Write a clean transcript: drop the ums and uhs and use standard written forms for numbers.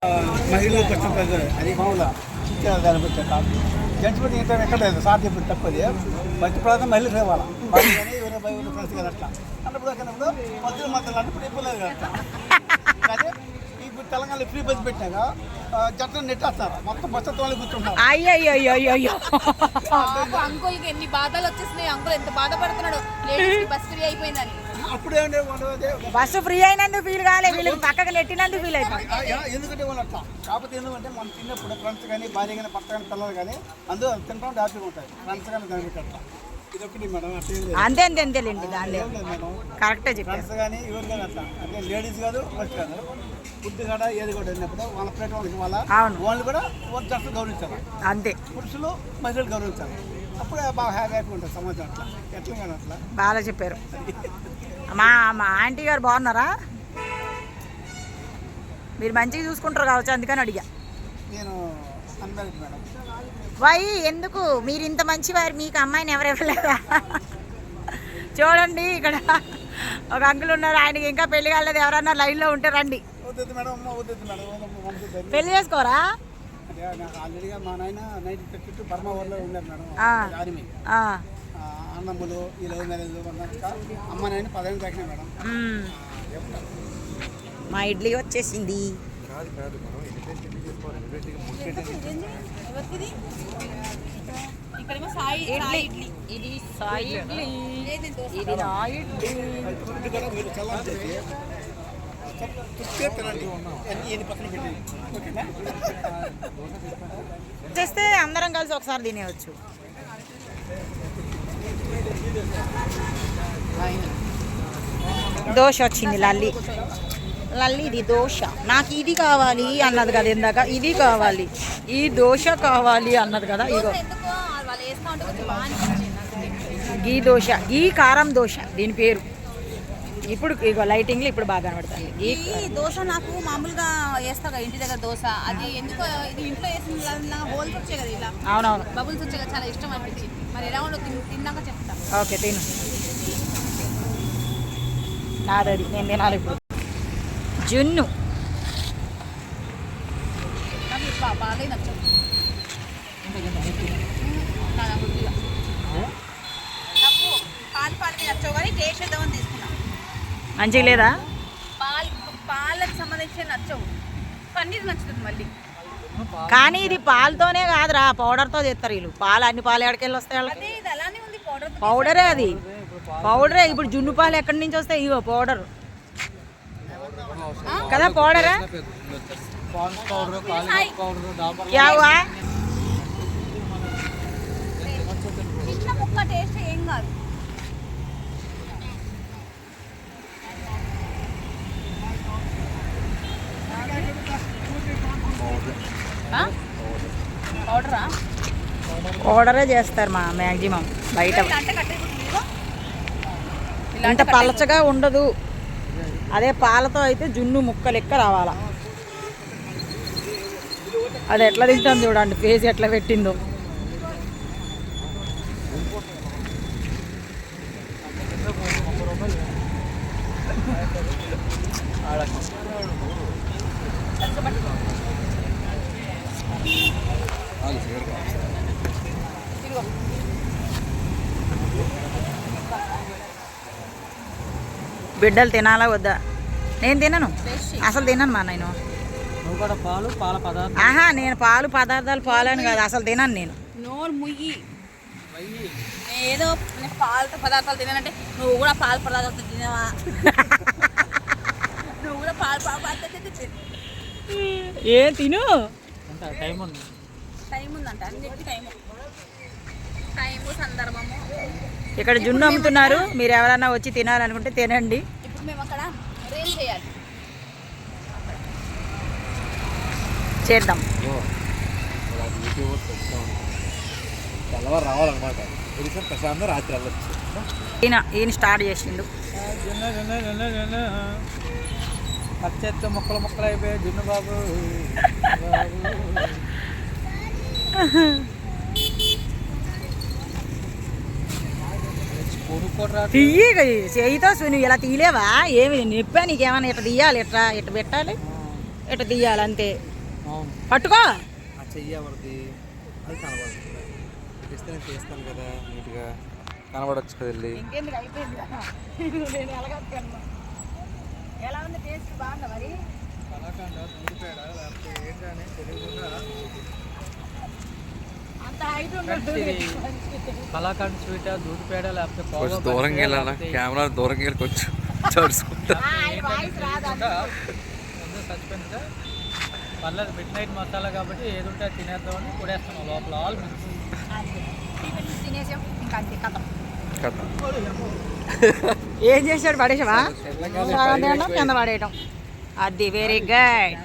మహిళలు కష్టం అది మామూలు దాన్ని బట్టి జెంట్స్ బట్టి ఇంకా ఎక్కడ లేదు సాధ్యం ఇప్పుడు తక్కువది ప్రతి ప్రాంతం మహిళలు సేవాలి కానీ ఎవరో ఫ్రెండ్స్ కదా అట్లా అన్నప్పుడు మధ్యలో అన్నప్పుడు ఇబ్బంది లేదు అట్లా కానీ ఇప్పుడు తెలంగాణలో ఫ్రీ బస్ పెట్టాక జట్టు నెట్టేస్తారు మొత్తం బస్సు తోలి కూర్చుంటారు. అయ్యో అంకుల్కి ఎన్ని బాధలు వచ్చేసినాయి, అంకుల్ ఎంత బాధపడుతున్నాడు బస్ ఫ్రీ అయిపోయిందని. అప్పుడు బస్సు ఫ్రీ అయినందుకు ఫీల్ కాలే, వీళ్ళకి పక్కకు నెట్టినందుకు ఫీల్ అవుతుంది. ఎందుకంటే వాళ్ళు అట్లా కాకపోతే ఎందుకంటే మనం తిన్నప్పుడు ఫ్రెండ్స్ కానీ భార్య కానీ పక్క కానీ పిల్లలు కానీ అందులో తింటాం హ్యాపీగా ఉంటాయి ఫ్రెండ్స్ కానీ దాని అట్లా ఇది ఒకటి మేడం అంతే అంతేలేండి దాన్ని కరెక్టే చెప్పారు. ఫ్రెండ్స్ కానీ ఎవరు కానీ అట్లా అంటే లేడీస్ కాదు ఫస్ట్ కాదు ఫుడ్ కూడా ఏది కూడా వెళ్ళినప్పుడు వాళ్ళ ప్లేట్ వాళ్ళకి వాళ్ళ వాళ్ళు కూడా జస్ట్ గౌరవించాలి అంతే, పురుషులు మహిళలు గౌరవించాలి అప్పుడే బాగా హ్యాపీగా ఉంటుంది సమాజం అట్లా ఎట్లా కానీ అట్లా బాగా చెప్పారు. మా ఆంటీ గారు బాగున్నారా? మీరు మంచిగా చూసుకుంటారు కావచ్చు అందుకని అడిగా. నేను అన్మ్యారీడ్ మేడం. వై ఎందుకు మీరు ఇంత మంచివారు, మీకు అమ్మాయిని ఎవరెవరలేదా? చూడండి ఇక్కడ ఒక అంకుల్ ఉన్నారు, ఆయనకి ఇంకా పెళ్లి కాలేదు, ఎవరన్నా లైన్లో ఉంటే రండి. పెళ్లి చేసుకోరా? ఆల్రెడీగా మా నాయన 1932 బర్మా ఊర్లో ఉన్నారు మేడం ఆర్మీ. అన్నమ్ములు ఈ లవ్ మ్యారేజ్ అమ్మ నాయన 15 తాకినా మేడం. మా ఇడ్లీ వచ్చేసింది. ఇక్కడేమో సాయి ఇడ్లీ, ఇది సాయి ఇడ్లీ, ఇది నా ఇడ్లీ. మీరు చల్లని చేసి చేస్తే అందరం కలిసి ఒకసారి తినేవచ్చు. దోశ వచ్చింది లల్లి. ఇది దోశ, నాకు ఇది కావాలి అన్నది కదా ఇందాక, ఇది కావాలి, ఈ దోశ కావాలి అన్నది కదా. ఇగో గీ దోశ, గీ కారం దోశ దీని పేరు. ఇప్పుడు ఇగో లైటింగ్లో ఇప్పుడు బాగా కనబడుతుంది. ఈ దోశ నాకు మామూలుగా వేస్తా కదా ఇంటి దగ్గర దోశ, అది ఎందుకో ఇది ఇంట్లో వేసిన హోల్స్ వచ్చాయి కదా ఇలా, అవునవును బబుల్స్ వచ్చాయి కదా, చాలా ఇష్టం అనిపించింది. మరి ఎలా ఉండదు తిన్నాక చెప్తా. ఓకే తిను, నాదది నేను తినాలి ఇప్పుడు. జున్ను బాగా నచ్చదు నాకు, పాలు నచ్చవు కానీ టేస్ట్ చేద్దామని తీసుకున్నా. మంచిగా లేదా? పాలకు సంబంధించి నచ్చవు, పన్నీర్ నచ్చుతుంది మళ్ళీ. కానీ ఇది పాలతోనే కాదురా, పౌడర్తో చేస్తారు వీళ్ళు. పాలు అన్ని పాలు ఎక్కడికెళ్ళి వస్తాయి వాళ్ళకి? ఇది అలానే ఉంది, పౌడరే అది, పౌడరే. ఇప్పుడు జున్ను పాలు ఎక్కడి నుంచి వస్తాయి? ఇగో పౌడర్ కదా, పౌడరా? చిన్న ముక్క టేస్ట్ ఏం కాదు. పౌడరే చేస్తారు మా మ్యాక్సిమం బయట. ఇంత పలచగా ఉండదు, అదే పాలతో అయితే జున్ను ముక్క లెక్క రావాలా. అది ఎట్లా తింటాను చూడండి, ఫేస్ ఎట్లా పెట్టిందో. బిడ్డలు తినాలా వద్దా? నేను తినను, అసలు తినను మా నేను. ఆహా, నేను పాలు పదార్థాలు పాలు అని కాదు, అసలు తినను నేను. నోరు ముయ్యి, ఏదో పాలు పదార్థాలు తినానంటే నువ్వు కూడా పాలు పదార్థాలు తినవా? నువ్వు కూడా పాలు ఏ తిను, టైం ఉందంట అన్నిటికీ టైము సందర్భము. ఇక్కడ జున్ను అమ్ముతున్నారు, మీరు ఎవరైనా వచ్చి తినాలనుకుంటే తినండి. ఇప్పుడు మేము అక్కడ రీల్ చేయాలి, చేద్దాం. రావాలన్నమాట ప్రశాంతం రాత్రి వెళ్ళచ్చు. ఈయన స్టార్ట్ చేసిండు. పచ్చెత్త ముక్కలు అయిపోయాయి జున్ను బాబు. తీయగా చేయితో నువ్వు ఇలా తీయలేవా? ఏమి నిప్పా నీకేమన్నా ఇట్లా తీయాలి, ఇట్లా పెట్టాలి. ఇట్లా తీయాలి అంతే. అవును, పట్టుకో. ఆ చెయ్యి ఎవరిది అది కనబడుతుంది. ఇస్తే నేను తీస్తాను కదా నీట్గా కనబడచ్చు కదా వెళ్ళి. ఇంకెందుకు అయిపోయింది కదా. నేను ఎలాగొస్తాను. ఎలా ఉంది టేస్ట్? బాగుందా మరి? కలాకండ దూడిపేడ లేకపోతే ఏంటనే తెలియకుండా అంత హైట్ ఉండదు. కలాకండ స్వీట్ దూడిపేడ లేకపోతే కొంచెం దూరంగా వెళ్ళాలా, కెమెరా దూరంగా వెళ్ళి కొంచెం చడుచుకుంటా. వాయిస్ రాదు. ముందు సస్పెన్స్గా పర్లేదు, మిడ్ నైట్ మసాలా కాబట్టి ఏది ఉంటే అది తినేద్దామని కొడేస్తున్నాం లోపల ఆల్ మిక్స్. తినేసాం ఇంకా అంతే కథ. కదా ఏం చేశాడు? పడేసావా? కింద పడేయటం. అది వెరీ గుడ్.